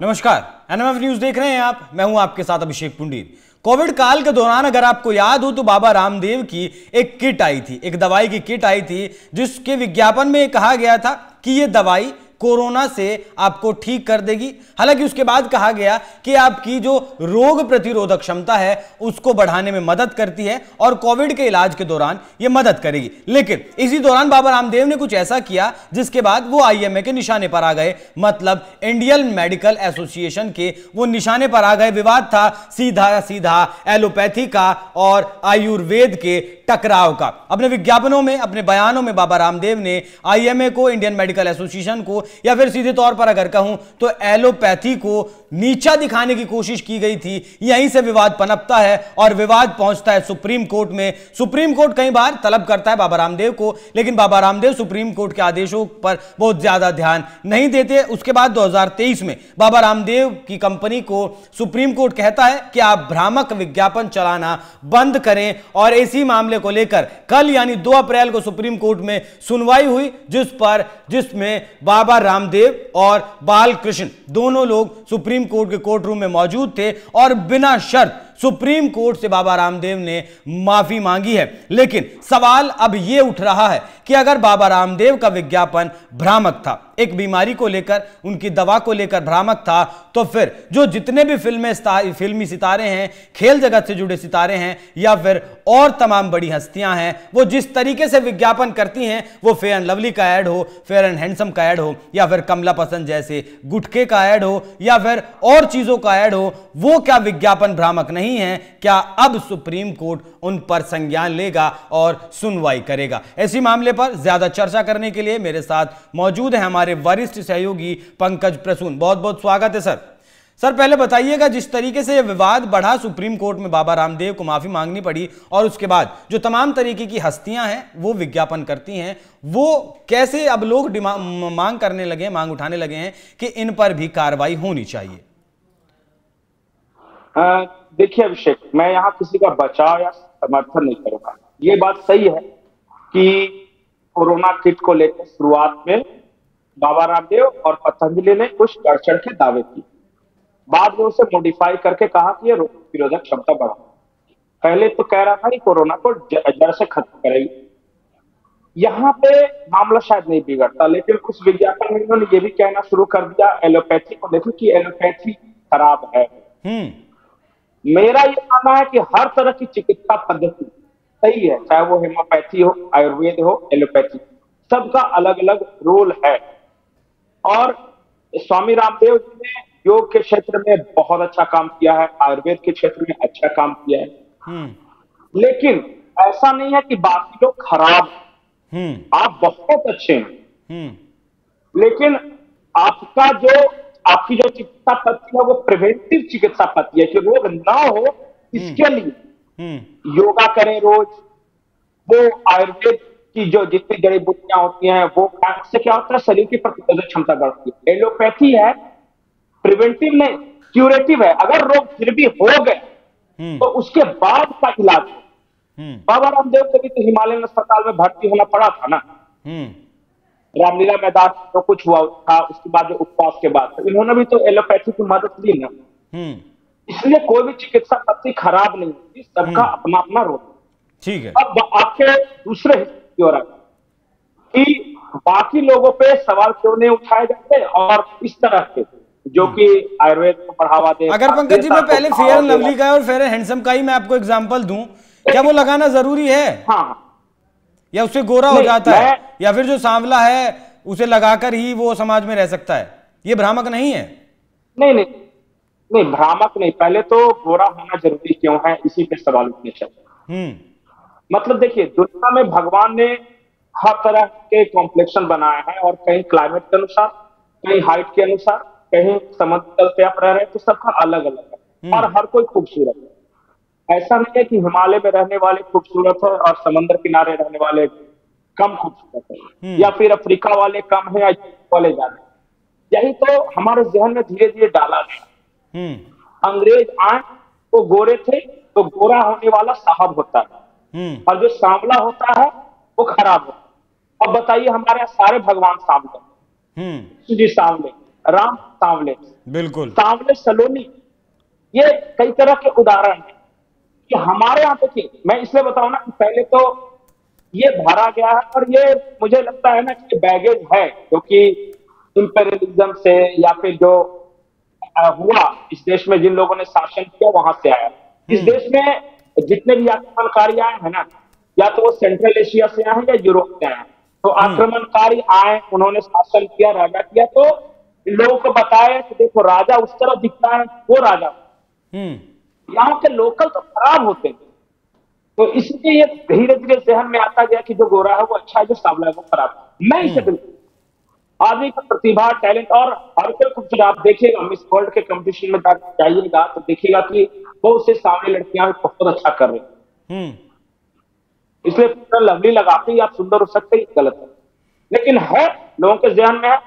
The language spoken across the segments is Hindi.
नमस्कार, एनएमएफ न्यूज देख रहे हैं आप। मैं हूं आपके साथ अभिषेक पुंडीर। कोविड काल के दौरान अगर आपको याद हो तो बाबा रामदेव की एक किट आई थी, एक दवाई की किट आई थी, जिसके विज्ञापन में कहा गया था कि यह दवाई कोरोना से आपको ठीक कर देगी। हालांकि उसके बाद कहा गया कि आपकी जो रोग प्रतिरोधक क्षमता है उसको बढ़ाने में मदद करती है और कोविड के इलाज के दौरान यह मदद करेगी। लेकिन इसी दौरान बाबा रामदेव ने कुछ ऐसा किया जिसके बाद वो आईएमए के निशाने पर आ गए, मतलब इंडियन मेडिकल एसोसिएशन के वो निशाने पर आ गए। विवाद था सीधा सीधा एलोपैथी का और आयुर्वेद के टकराव का। अपने विज्ञापनों में, अपने बयानों में बाबा रामदेव ने आईएमए को, इंडियन मेडिकल एसोसिएशन को, या फिर सीधे तौर पर अगर कहूं तो एलोपैथी को नीचा दिखाने की कोशिश की गई थी। यहीं से विवाद पनपता है और विवाद पहुंचता है सुप्रीम कोर्ट में। सुप्रीम कोर्ट कई बार तलब करता है बाबा रामदेव को, लेकिन बाबा रामदेव सुप्रीम कोर्ट के आदेशों पर बहुत ज्यादा ध्यान नहीं देते। उसके बाद 2023 में बाबा रामदेव की कंपनी को सुप्रीम कोर्ट कहता है कि आप भ्रामक विज्ञापन चलाना बंद करें, और इसी मामले को लेकर कल यानी 2 अप्रैल को सुप्रीम कोर्ट में सुनवाई हुई, जिसमें बाबा रामदेव और बालकृष्ण दोनों लोग सुप्रीम कोर्ट के कोर्ट रूम में मौजूद थे और बिना शर्त सुप्रीम कोर्ट से बाबा रामदेव ने माफी मांगी है। लेकिन सवाल अब यह उठ रहा है कि अगर बाबा रामदेव का विज्ञापन भ्रामक था, एक बीमारी को लेकर, उनकी दवा को लेकर भ्रामक था, तो फिर जो जितने भी फिल्मी सितारे हैं, खेल जगत से जुड़े सितारे हैं, या फिर और तमाम बड़ी हस्तियां हैं, वो जिस तरीके से विज्ञापन करती हैं, वो फेयर एंड लवली का ऐड हो, फेयर एंड हैंडसम का ऐड हो, या फिर कमला पसंद जैसे गुटखे का ऐड हो, या फिर और चीजों का ऐड हो, वो क्या विज्ञापन भ्रामक नहीं है? क्या अब सुप्रीम कोर्ट उन पर संज्ञान लेगा और सुनवाई करेगा? ऐसी मामले पर ज्यादा चर्चा करने के लिए मेरे साथ मौजूद है हमारे वरिष्ठ सहयोगी पंकज प्रसून। बहुत बहुत स्वागत है सर। सर, पहले बताइएगा, जिस तरीके से यह विवाद बढ़ा, सुप्रीम कोर्ट में बाबा रामदेव को माफी मांगनी पड़ी, और उसके बाद जो तमाम तरीके की हस्तियां हैं वो विज्ञापन करती हैं, वो कैसे अब लोग मांग करने लगे, मांग उठाने लगे हैं कि इन पर भी कार्रवाई होनी चाहिए? देखिए अभिषेक, मैं यहाँ किसी का बचाव या समर्थन नहीं करूंगा। ये बात सही है कि कोरोना किट को लेकर शुरुआत में बाबा रामदेव और पतंजलि ने कुछ बढ़ चढ़ के दावे किए, बाद में उसे मॉडिफाई करके कहा कि ये रोग प्रतिरोधक क्षमता बढ़ा। पहले तो कह रहा था कि कोरोना को जड़ से खत्म करेगी। यहाँ पे मामला शायद नहीं बिगड़ता, लेकिन उस विज्ञापन में उन्होंने ये भी कहना शुरू कर दिया एलोपैथी को देखो कि एलोपैथी खराब है। मेरा ये मानना है कि हर तरह की चिकित्सा पद्धति सही है, चाहे वो होम्योपैथी हो, आयुर्वेद हो, एलोपैथी, सबका अलग अलग रोल है। और स्वामी रामदेव जी ने योग के क्षेत्र में बहुत अच्छा काम किया है, आयुर्वेद के क्षेत्र में अच्छा काम किया है, लेकिन ऐसा नहीं है कि बाकी लोग खराब हैं। आप बहुत अच्छे हैं, लेकिन आपकी जो चिकित्सा पद्धति है वो प्रिवेंटिव चिकित्सा पद्धति है कि रोग ना हो इसके लिए योगा करें रोज। वो आयुर्वेद की जो जितनी जड़ी बूटियां होती हैं वो से क्या होता है, शरीर की प्रतिरोधक क्षमता बढ़ती है। एलोपैथी है प्रिवेंटिव नहीं, क्यूरेटिव है। अगर रोग फिर भी हो गए तो उसके बाद का इलाज। बाबा रामदेव को भी तो हिमालयन अस्पताल में भर्ती होना पड़ा था ना, रामलीला मैदान तो कुछ हुआ था, उसके बाद जो उपवास के बाद, तो इन्होंने भी तो एलोपैथी की मदद ली ना। इसलिए कोई भी चिकित्सा पद्धति खराब नहीं होती, सबका अपना अपना रोल। ठीक है। अब आपके दूसरे हिस्से की ओर कि बाकी लोगों पे सवाल क्यों नहीं उठाए जाते, और इस तरह के जो कि आयुर्वेद को बढ़ावा दे। अगर पंकज जी, मैं पहले फेयर एंड लवली का और फेयर एंड हैंडसम का ही मैं आपको एग्जांपल दूं, क्या वो लगाना जरूरी है? हाँ, या उससे गोरा हो जाता है, या फिर जो सांवला है उसे लगाकर ही वो समाज में रह सकता है? ये भ्रामक नहीं है? नहीं, भ्रामक नहीं। पहले तो गोरा होना जरूरी क्यों है, इसी पे सवाल उठने चाहिए। मतलब देखिए, दुनिया में भगवान ने हर तरह के कॉम्प्लेक्शन बनाए हैं, और कहीं क्लाइमेट के अनुसार, कहीं हाइट के अनुसार, कहीं समुद्र तल पे आप रह रहे हैं, तो सबका अलग अलग है, और हर कोई खूबसूरत है। ऐसा नहीं है कि हिमालय में रहने वाले खूबसूरत है और समुद्र किनारे रहने वाले कम खूबसूरत है, या फिर अफ्रीका वाले कम है या वाले ज्यादा। यही तो हमारे जहन में धीरे धीरे डाला गया। अंग्रेज आए तो गोरे थे, तो गोरा होने वाला साहब होता है, और जो सांवला होता है वो खराब होता है। अब बताइए, हमारे यहाँ सारे भगवान सांवले, जी सांवले, राम सांवले, बिल्कुल। सांवले सलोनी, ये कई तरह के उदाहरण हैं कि हमारे यहाँ देखिए, मैं इसलिए बताऊं ना कि पहले तो ये भरा गया है और ये मुझे लगता है ना कि बैगेज है, क्योंकि इंपेरियलिज्म से या फिर जो हुआ इस देश में, जिन लोगों ने शासन किया वहां से आया। इस देश में जितने भी आक्रमणकारी आए हैं ना, या तो वो सेंट्रल एशिया से आए हैं या यूरोप से आए हैं। तो आक्रमणकारी आए, उन्होंने शासन किया, राजा किया, तो लोगों को बताया कि देखो राजा उस तरह दिखता है, वो राजा। यहाँ के लोकल तो खराब होते हैं, तो इसलिए ये धीरे धीरे जहन में आता गया कि जो गोरा है वो अच्छा है, जो सावला है वो खराब है। मैं इसे बिल्कुल, आदमी का प्रतिभा, टैलेंट, और हर कोई कुछ, आप देखिएगा मिस वर्ल्ड के कंपटीशन में जाइएगा तो देखिएगा कि बहुत से सामने लड़कियां बहुत अच्छा कर रही हैं। इसलिए पूरा लवली लगाते ही आप सुंदर हो सकते हैं, गलत है, लेकिन है लोगों के जहन में है।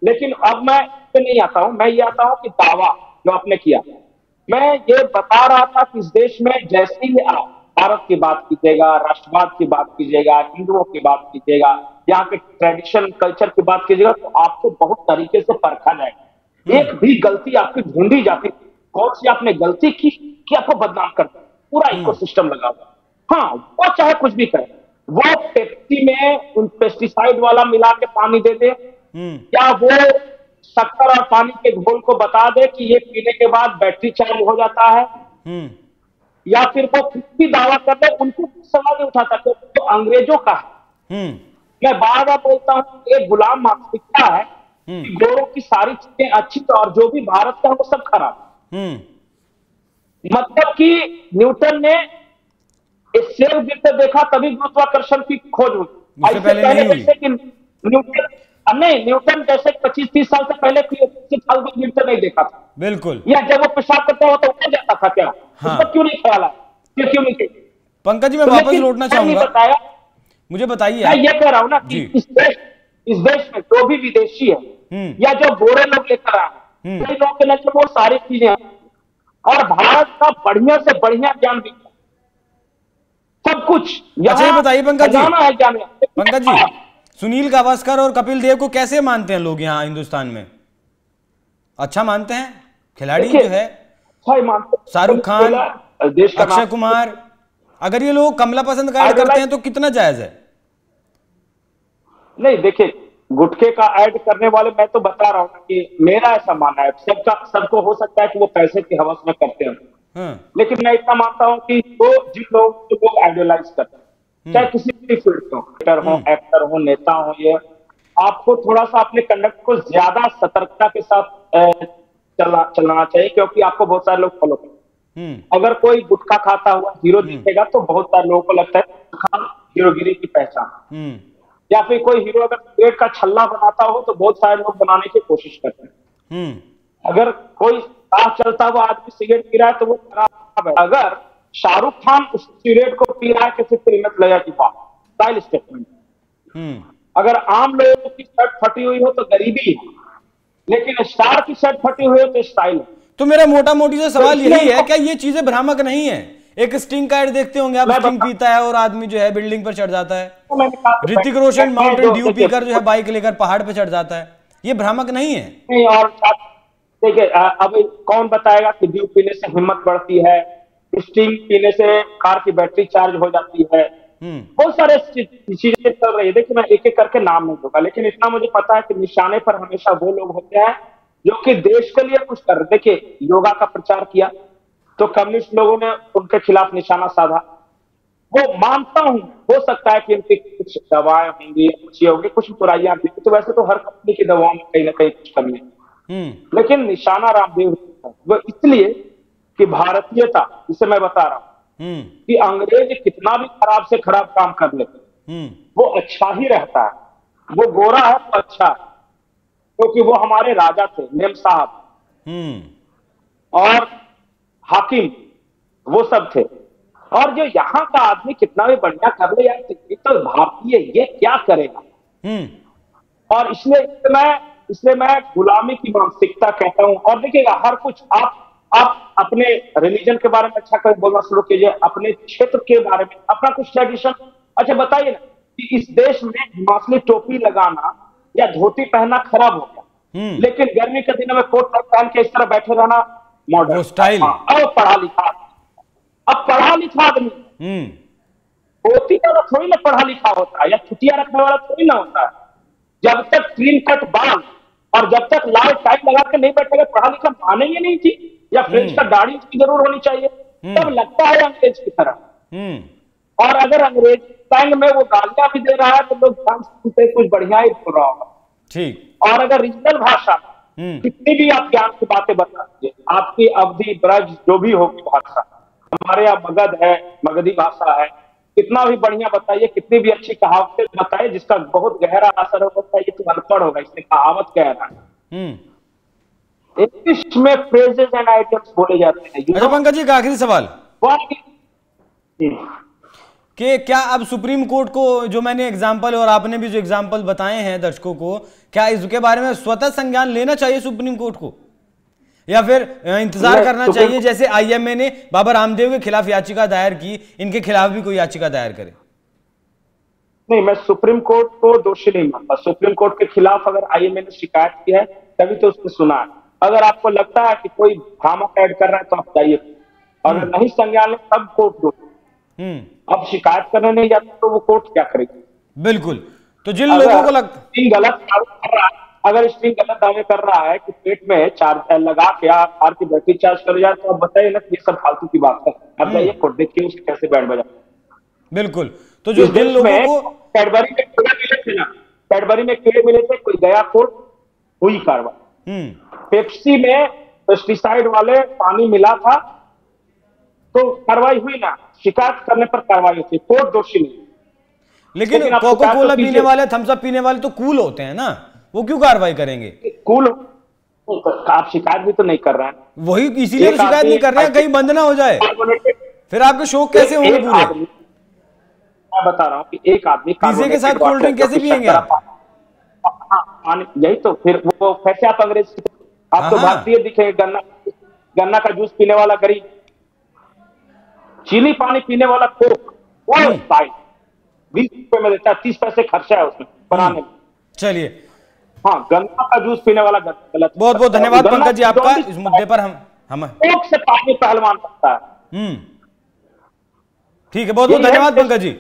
लेकिन अब मैं इस पे नहीं आता हूं, मैं ये आता हूं कि दावा जो आपने किया, मैं ये बता रहा था कि इस देश में जैसे ही आप भारत की बात कीजिएगा, राष्ट्रवाद की बात कीजिएगा, हिंदुओं की बात कीजिएगा, यहाँ के ट्रेडिशन कल्चर की बात कीजिएगा, तो आपको बहुत तरीके से परखा जाएगा। एक भी गलती आपकी ढूंढी जाती, कौन सी आपने गलती की कि आपको बदनाम करता है, पूरा इकोसिस्टम लगा हुआ। हाँ, वो चाहे कुछ भी करे, वो पेप्सी में उन पेस्टिसाइड वाला मिला के पानी दे दे, या वो शक्कर और पानी के घोल को बता दे कि ये पीने के बाद बैटरी चार्ज हो जाता है, या फिर वो खुद भी दावा कर दे, उनको सवाल नहीं उठाता, तो अंग्रेजों का है। मैं बार बार बोलता हूँ, ये गुलाम मानसिकता है कि गोरों की सारी चीजें अच्छी और जो भी भारत का है वो सब खराब। मतलब कि न्यूटन ने एक सेब गिरते देखा तभी गुरुत्वाकर्षण की खोज हुई, इससे पहले जैसे कि न्यूटन जैसे 25-30 साल से पहले गिरते नहीं देखा था, बिल्कुल, या जब वो पेशाब करता हो तो उड़ जाता था क्या? हाँ। उसको क्यों नहीं ख्याल आया, क्यों नहीं? पंकज जी, मैं वापस लौटना चाहूंगा, बताया मुझे बताइए। मैं ये कह रहा हूं ना कि इस देश में जो भी विदेशी है या जो गोरे लोग लेकर आए, कई लोगों के नजर वो सारी चीजें, और भारत का बढ़िया से बढ़िया ज्ञान भी, सब कुछ। अच्छा ये बताइए पंकज जी, सुनील गावस्कर और कपिल देव को कैसे मानते हैं लोग यहाँ हिंदुस्तान में? अच्छा मानते हैं? खिलाड़ी जो है शाहरुख खान, अक्षय कुमार, अगर ये लोग कमला पसंद का ऐड करते हैं तो कितना जायज है? नहीं देखिए, गुटखे का ऐड करने वाले, मैं तो बता रहा हूँ कि मेरा ऐसा मानना है, सबको हो सकता है कि वो पैसे की हवस में करते हैं, लेकिन मैं इतना मानता हूं कि वो जिन लोगों को लोग आइडियलाइज करते हैं, चाहे किसी भी फील्ड में हो, एक्टर हो, नेता हो, ये आपको थोड़ा सा अपने कंडक्ट को ज्यादा सतर्कता के साथ चलाना चाहिए, क्योंकि आपको बहुत सारे लोग फॉलो करते हैं। अगर कोई गुटखा खाता हुआ हीरो दिखेगा तो बहुत सारे लोगों को लगता है हीरोगिरी की पहचान, या फिर कोई हीरो अगर पेट का छल्ला बनाता हो तो बहुत सारे लोग बनाने की कोशिश करते हैं। अगर कोई चलता हुआ आदमी सिगरेट पी रहा है तो वो खराब है। अगर शाहरुख खान उस सिगरेट को पी रहा है किसी फिल्म में, लगेगा कि वाह, स्टाइल स्टेटमेंट। अगर आम लोगों की शर्ट फटी हुई हो तो गरीबी है, लेकिन स्टार की शर्ट फटी हुई हो तो स्टाइल है। तो मेरा मोटा मोटी से सवाल यही है, क्या ये चीजें भ्रामक नहीं है? एक स्टिंग का ऐड देखते होंगे आप, स्टिंग पीता है और आदमी जो है बिल्डिंग पर चढ़ जाता है, ऋतिक रोशन माउंटेन ड्यू पीकर जो है बाइक लेकर पहाड़ पर चढ़ जाता है, ये भ्रामक नहीं है? नहीं, और देखिए अब कौन बताएगा कि ड्यू पीने से हिम्मत बढ़ती है, स्टिंग पीने से कार की बैटरी चार्ज हो जाती है, बहुत सारे चीजें चल रही है। देखिए मैं एक एक करके नाम नहीं दूंगा, लेकिन इतना मुझे पता है कि निशाने पर हमेशा वो लोग होते हैं जो कि देश के लिए कुछ कर रहे। देखिए योगा का प्रचार किया तो कम्युनिस्ट लोगों ने उनके खिलाफ निशाना साधा, वो मानता हूं, हो सकता है कि इनकी कुछ दवाएं होंगी, कुछ होगी, कुछ बुराइयां भी, तो वैसे तो हर कंपनी की दवाओं में कहीं ना कहीं कुछ कमी है, लेकिन निशाना रामदेव वो इसलिए कि भारतीयता, जिसे मैं बता रहा हूं कि अंग्रेज कितना भी खराब से खराब काम कर ले वो अच्छा ही रहता है। वो गोरा है तो अच्छा है, क्योंकि वो हमारे राजा थे, मेम साहब और हाकिम, वो सब थे। और जो यहाँ का आदमी कितना भी बढ़िया कर ले यार, तो भारतीय ये क्या करेगा? और इसलिए मैं गुलामी की मानसिकता कहता हूं। और देखिएगा हर कुछ आप अपने रिलीजन के बारे में अच्छा कर बोलना शुरू कीजिए, अपने क्षेत्र के बारे में, अपना कुछ ट्रेडिशन। अच्छा बताइए ना कि इस देश में हिमाचली टोपी लगाना या धोती पहनना खराब हो गया, लेकिन गर्मी के दिनों में कोट पहन के इस तरह बैठे रहना मॉडर्न वो स्टाइल। अब पढ़ा लिखा आदमी होती तो थोड़ी ना पढ़ा लिखा होता है, या छुट्टियां रखने वाला थोड़ी ना होता है। जब तक क्लीन कट बाल और जब तक लाल टाई लगा के नहीं बैठेगा, पढ़ा लिखा मानेंगे नहीं थी, या फ्रेंच का दाढ़ी उसकी जरूर होनी चाहिए, तब लगता है अंग्रेज की तरह। और अगर अंग्रेज संग में वो गालियां भी दे रहा है तो लोग कुछ बढ़िया ही बोल रहा होगा। ठीक। और अगर रीजनल भाषा कितनी भी आप ज्ञान की बातें बता दीजिए, आपकी अवधि ब्रज जो भी होगी भाषा, हमारे यहाँ मगध है, मगधी भाषा है, कितना भी बढ़िया बताइए, कितनी भी अच्छी कहावतें बताइए, जिसका बहुत गहरा असर होता है, ये तो अनपढ़ होगा, इससे कहावत कह रहा है। इंग्लिश में फ्रेजेस एंड आइटम्स बोले जाते हैं। अच्छा पंकज जी, एक आखिरी सवाल कि क्या अब सुप्रीम कोर्ट को, जो मैंने एग्जाम्पल और आपने भी जो एग्जाम्पल बताए हैं दर्शकों को, क्या इसके बारे में स्वतः संज्ञान लेना चाहिए सुप्रीम कोर्ट को, या फिर इंतजार करना चाहिए जैसे आईएमए ने बाबा रामदेव के खिलाफ याचिका दायर की, इनके खिलाफ भी कोई याचिका दायर करे? नहीं, मैं सुप्रीम कोर्ट को दोषी नहीं मानता। सुप्रीम कोर्ट के खिलाफ अगर आईएमए ने शिकायत की है तभी तो उसने सुना है। अगर आपको लगता है कि कोई भ्रामक ऐड कर रहा है तो आप जाइए, अगर नहीं संज्ञान ले तब कोर्ट दोषी। अब शिकायत करने नहीं जाते तो वो कोर्ट क्या करेगी? बिल्कुल। तो जिन लोगों को लगता गलत कर रहा है, अगर स्ट्रिंग गलत दावे कर रहा है कि पेट में चार्ज लगा के कार की बैटरी चार्ज कर जाए, तो आप बताइए ना, ये सब फालतू की बात है। अब जाइए कोर्ट, देखिए उसके कैसे बैंड बजा। बिल्कुल। तो जो जिन लोगों को कैडबरी में कीड़े मिले थे ना, कैडबरी में कीड़े मिले थे, कोई गया कोर्ट, हुई कार्रवाई। पेप्सी में पेस्टिसाइड वाले पानी मिला था तो कार्रवाई हुई ना, शिकायत करने पर कार्रवाई होती, कोर्ट दोषी नहीं। लेकिन कोका कोला पीने वाले, थम्स अप पीने वाले तो कूल होते हैं ना, वो क्यों कार्रवाई करेंगे? कूल आप शिकायत भी तो नहीं कर रहे हैं, वही इसीलिए तो शिकायत नहीं कर रहे हैं, कहीं बंद ना हो जाए, फिर आपके शौक कैसे होंगे पूरे? मैं बता रहा हूँ कि एक आदमी पिज़्ज़े के साथ कोल्ड ड्रिंक कैसे पियेंगे आप? यही तो, फिर वो कैसे आप अंग्रेज, आप तो भारतीय दिखे। गन्ना का जूस पीने वाला गरीब, चीनी पानी पीने वाला कोक, वो 20 रुपए में देता है, 30 पैसे खर्चा है उसमें बनाने में। चलिए, हाँ, गन्ना का जूस पीने वाला गलत। बहुत बहुत धन्यवाद पंकज जी आपका, इस मुद्दे पर हम कोक से पानी पहलवान सकता है। ठीक है, बहुत बहुत धन्यवाद पंकज जी।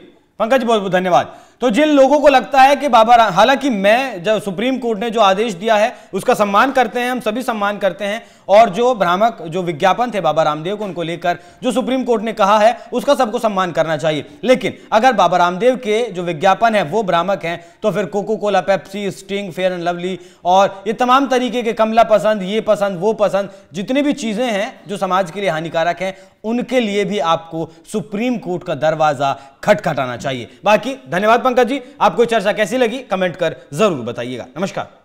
पंकज बहुत बहुत धन्यवाद। तो जिन लोगों को लगता है कि हालांकि मैं, जब सुप्रीम कोर्ट ने जो आदेश दिया है उसका सम्मान करते हैं, हम सभी सम्मान करते हैं, और जो भ्रामक जो विज्ञापन थे बाबा रामदेव को, उनको लेकर जो सुप्रीम कोर्ट ने कहा है उसका सबको सम्मान करना चाहिए। लेकिन अगर बाबा रामदेव के जो विज्ञापन है वो भ्रामक हैं, तो फिर Coca Cola, Pepsi, Sting, Fair and Lovely और ये तमाम तरीके के कमला पसंद, ये पसंद, वो पसंद, जितनी भी चीजें हैं जो समाज के लिए हानिकारक हैं, उनके लिए भी आपको सुप्रीम कोर्ट का दरवाजा खटखटाना चाहिए। बाकी धन्यवाद पंकज जी, आपको चर्चा कैसी लगी कमेंट कर जरूर बताइएगा। नमस्कार।